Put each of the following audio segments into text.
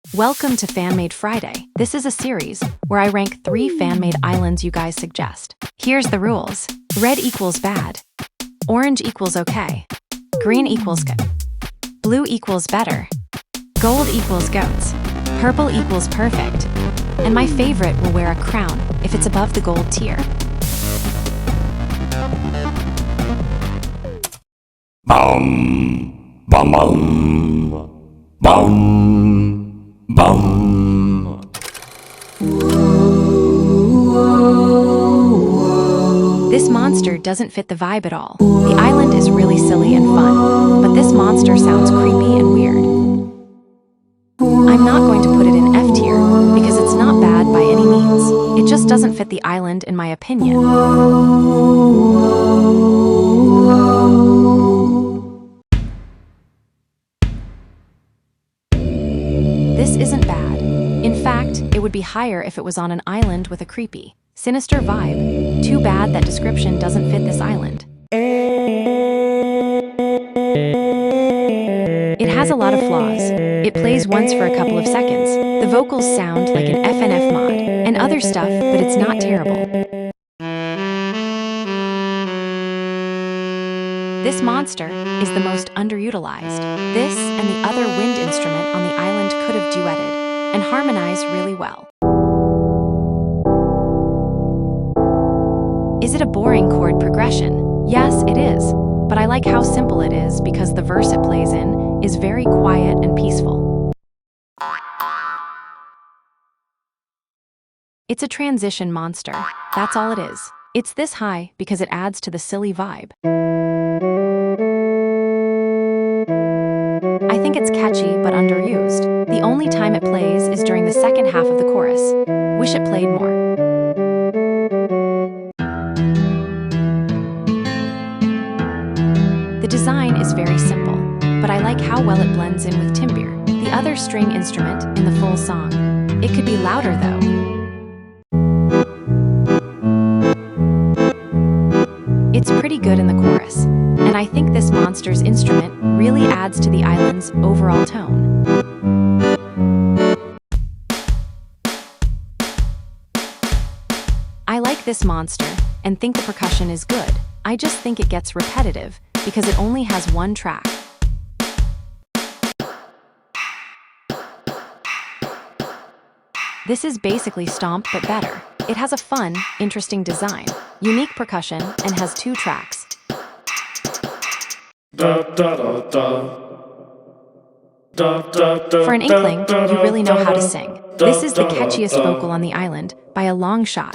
Welcome to Fanmade Friday. This is a series where I rank 3 fan-made islands you guys suggest. Here's the rules. Red equals bad. Orange equals okay. Green equals good. Blue equals better. Gold equals goats. Purple equals perfect. And my favorite will wear a crown if it's above the gold tier. Bum, bum, bum, bum, bum. This monster doesn't fit the vibe at all. The island is really silly and fun, but this monster sounds creepy and weird. I'm not going to put it in F tier because it's not bad by any means. It just doesn't fit the island in my opinion. This isn't bad. In fact, it would be higher if it was on an island with a creepy, sinister vibe. Too bad that description doesn't fit this island. It has a lot of flaws. It plays once for a couple of seconds. The vocals sound like an FNF mod and other stuff, but it's not terrible. This monster is the most underutilized. This and the other wind instrument on the island could have duetted and harmonized really well. Is it a boring chord progression? Yes, it is, but I like how simple it is because the verse it plays in is very quiet and peaceful. It's a transition monster, that's all it is. It's this high because it adds to the silly vibe. I think it's catchy but underused. The only time it plays is during the second half of the chorus. Wish it played more. The design is very simple, but I like how well it blends in with timbre, the other string instrument in the full song. It could be louder though. It's pretty good in the chorus, and I think this monster's instrument really adds to the island's overall tone. I like this monster and think the percussion is good. I just think it gets repetitive because it only has one track. This is basically Stomp but better. It has a fun, interesting design, unique percussion, and has 2 tracks. For an inkling, you really know how to sing. This is the catchiest vocal on the island by a long shot.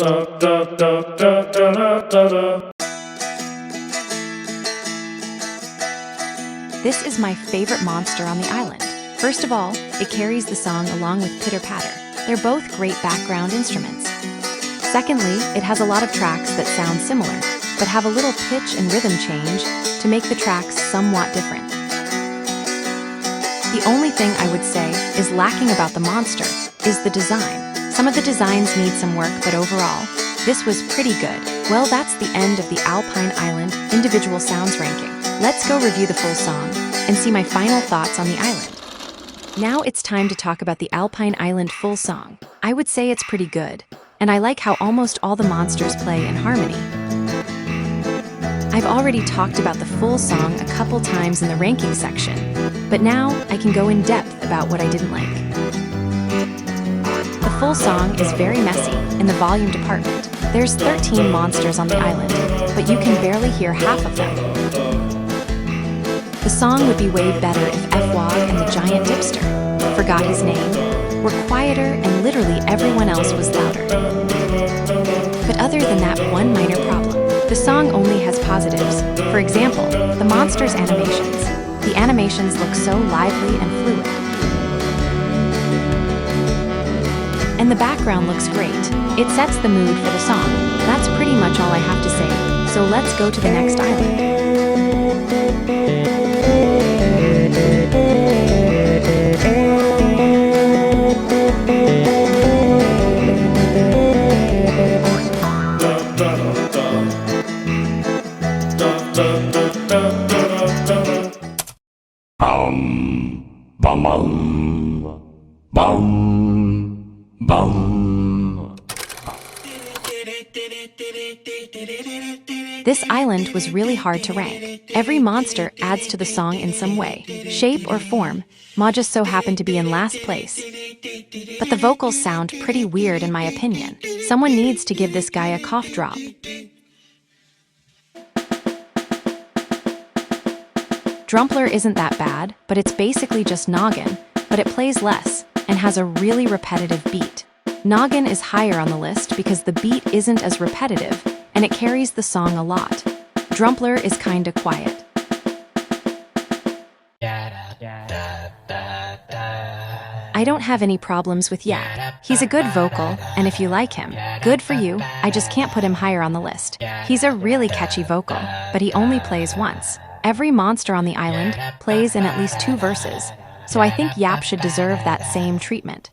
This is my favorite monster on the island. First of all, it carries the song along with Pitter Patter. They're both great background instruments. Secondly, it has a lot of tracks that sound similar, but have a little pitch and rhythm change to make the tracks somewhat different. The only thing I would say is lacking about the monster is the design. Some of the designs need some work, but overall, this was pretty good. Well, that's the end of the Alpine Island individual sounds ranking. Let's go review the full song and see my final thoughts on the island. Now it's time to talk about the Alpine Island full song. I would say it's pretty good, and I like how almost all the monsters play in harmony. I've already talked about the full song a couple times in the ranking section, but now I can go in depth about what I didn't like. The full song is very messy in the volume department. There's 13 monsters on the island, but you can barely hear half of them. The song would be way better if F-Wog and the giant dipster, forgot his name, were quieter and literally everyone else was louder. But other than that one minor problem, the song only has positives. For example, the monsters' animations. The animations look so lively and fluid. And the background looks great. It sets the mood for the song. That's pretty much all I have to say, so let's go to the next island. Bum, bum, bum, bum. This island was really hard to rank. Every monster adds to the song in some way, shape or form. Ma just so happened to be in last place. But the vocals sound pretty weird in my opinion. Someone needs to give this guy a cough drop. Drumpler isn't that bad, but it's basically just Noggin, but it plays less and has a really repetitive beat. Noggin is higher on the list because the beat isn't as repetitive and it carries the song a lot. Drumpler is kinda quiet. I don't have any problems with Yap. He's a good vocal, and if you like him, good for you. I just can't put him higher on the list. He's a really catchy vocal, but he only plays once. Every monster on the island plays in at least 2 verses, so I think Yap should deserve that same treatment.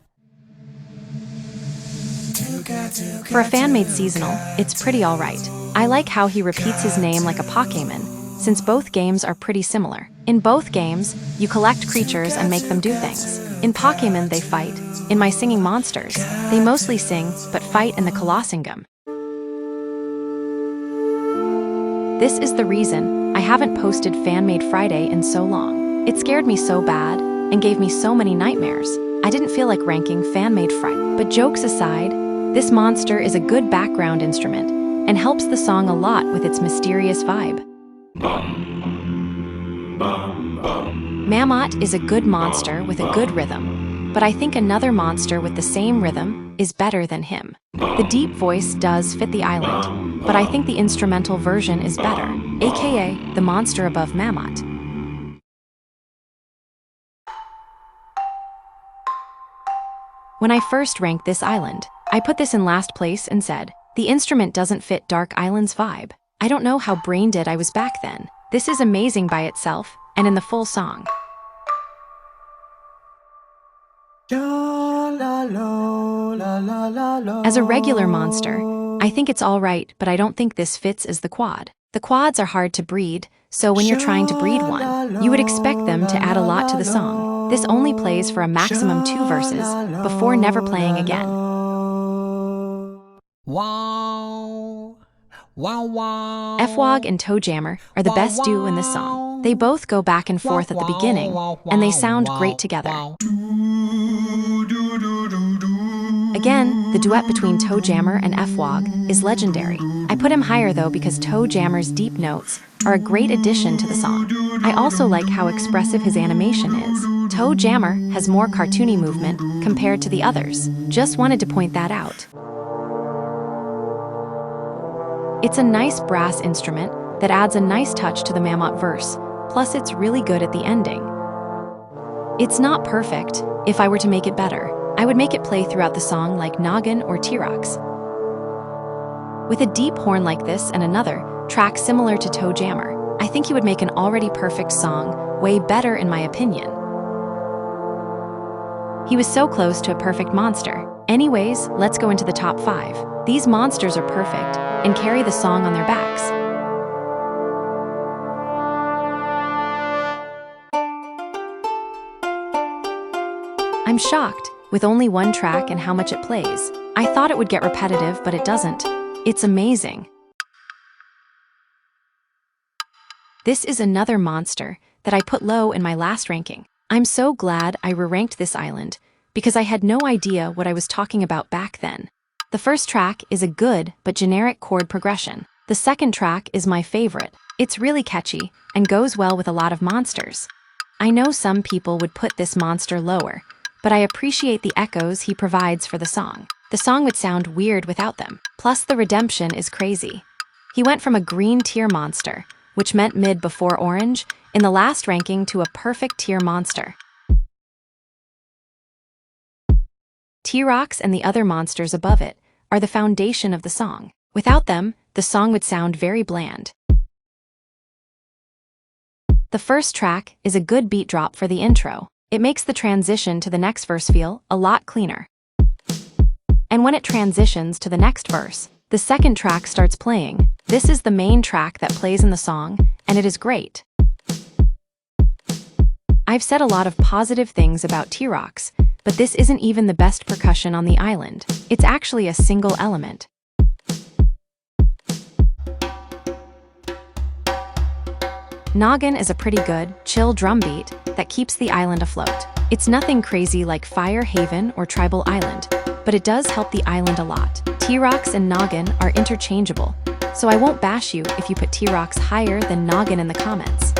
For a fan-made seasonal, it's pretty alright. I like how he repeats his name like a Pokémon, since both games are pretty similar. In both games, you collect creatures and make them do things. In Pokémon, they fight. In my singing monsters, they mostly sing, but fight in the Colossingum. This is the reason I haven't posted Fan-Made Friday in so long. It scared me so bad and gave me so many nightmares. I didn't feel like ranking Fan-Made Friday. But jokes aside, this monster is a good background instrument and helps the song a lot with its mysterious vibe. Mammoth is a good monster with a good rhythm, but I think another monster with the same rhythm is better than him. The deep voice does fit the island, but I think the instrumental version is better, aka the monster above Mammoth. When I first ranked this island, I put this in last place and said, the instrument doesn't fit Dark Island's vibe. I don't know how brain dead I was back then. This is amazing by itself, and in the full song. As a regular monster, I think it's alright, but I don't think this fits as the quad. The quads are hard to breed, so when you're trying to breed one, you would expect them to add a lot to the song. This only plays for a maximum 2 verses, before never playing again. F-Wog and Toe Jammer are the best duo in this song. They both go back and forth at the beginning, and they sound great together. Again, the duet between Toe Jammer and F-Wog is legendary. I put him higher though because Toe Jammer's deep notes are a great addition to the song. I also like how expressive his animation is. Toe Jammer has more cartoony movement compared to the others. Just wanted to point that out. It's a nice brass instrument that adds a nice touch to the Mammoth verse, plus it's really good at the ending. It's not perfect. If I were to make it better, I would make it play throughout the song like Noggin or T-Rox. With a deep horn like this and another track similar to Toe Jammer, I think he would make an already perfect song way better in my opinion. He was so close to a perfect monster. Anyways, let's go into the top 5. These monsters are perfect and carry the song on their backs. I'm shocked with only 1 track and how much it plays. I thought it would get repetitive, but it doesn't. It's amazing. This is another monster that I put low in my last ranking. I'm so glad I re-ranked this island because I had no idea what I was talking about back then. The first track is a good but generic chord progression. The second track is my favorite. It's really catchy and goes well with a lot of monsters. I know some people would put this monster lower, but I appreciate the echoes he provides for the song. The song would sound weird without them. Plus the redemption is crazy. He went from a green tier monster, which meant mid before orange, in the last ranking to a perfect tier monster. T-Rox and the other monsters above it are the foundation of the song. Without them, the song would sound very bland. The first track is a good beat drop for the intro. It makes the transition to the next verse feel a lot cleaner. And when it transitions to the next verse, the second track starts playing. This is the main track that plays in the song, and it is great. I've said a lot of positive things about T-Rox, but this isn't even the best percussion on the island. It's actually a single element. Noggin is a pretty good, chill drum beat that keeps the island afloat. It's nothing crazy like Fire Haven or Tribal Island, but it does help the island a lot. T-Rocks and Noggin are interchangeable, so I won't bash you if you put T-Rocks higher than Noggin in the comments.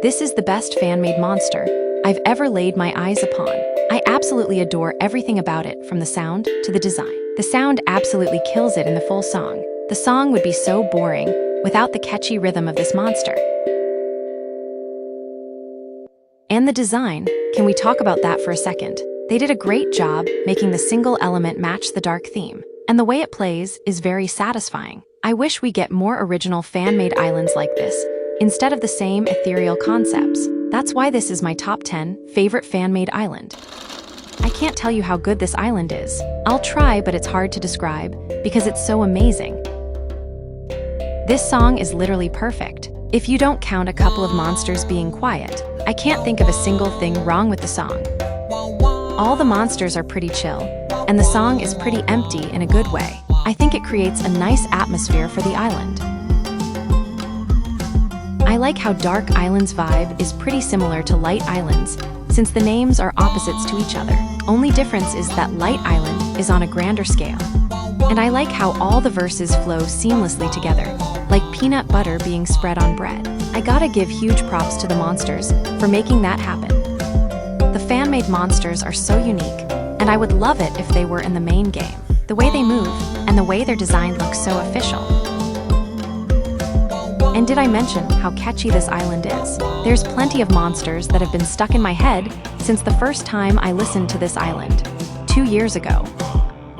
This is the best fan-made monster I've ever laid my eyes upon. I absolutely adore everything about it, from the sound to the design. The sound absolutely kills it in the full song. The song would be so boring without the catchy rhythm of this monster. And the design, can we talk about that for a second? They did a great job making the single element match the dark theme, and the way it plays is very satisfying. I wish we get more original fan-made islands like this, instead of the same ethereal concepts. That's why this is my top 10 favorite fan-made island. I can't tell you how good this island is. I'll try, but it's hard to describe because it's so amazing. This song is literally perfect. If you don't count a couple of monsters being quiet, I can't think of a single thing wrong with the song. All the monsters are pretty chill, and the song is pretty empty in a good way. I think it creates a nice atmosphere for the island. I like how Dark Island's vibe is pretty similar to Light Island's, since the names are opposites to each other. Only difference is that Light Island is on a grander scale. And I like how all the verses flow seamlessly together, like peanut butter being spread on bread. I gotta give huge props to the monsters for making that happen. The fan-made monsters are so unique, and I would love it if they were in the main game. The way they move, and the way they're designed looks so official. And did I mention how catchy this island is? There's plenty of monsters that have been stuck in my head since the first time I listened to this island, 2 years ago.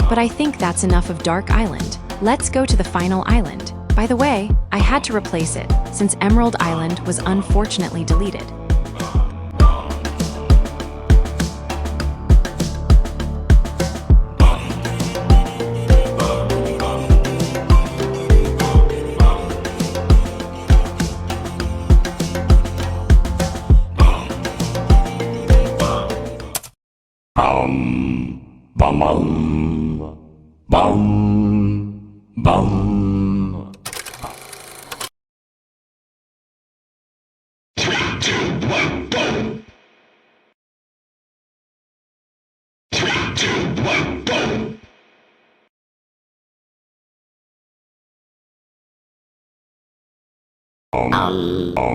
But I think that's enough of Dark Island. Let's go to the final island. By the way, I had to replace it since Emerald Island was unfortunately deleted. Bum, bum, bum, bum. 3, 2, 1, go. 3, 2, 1, go. Um.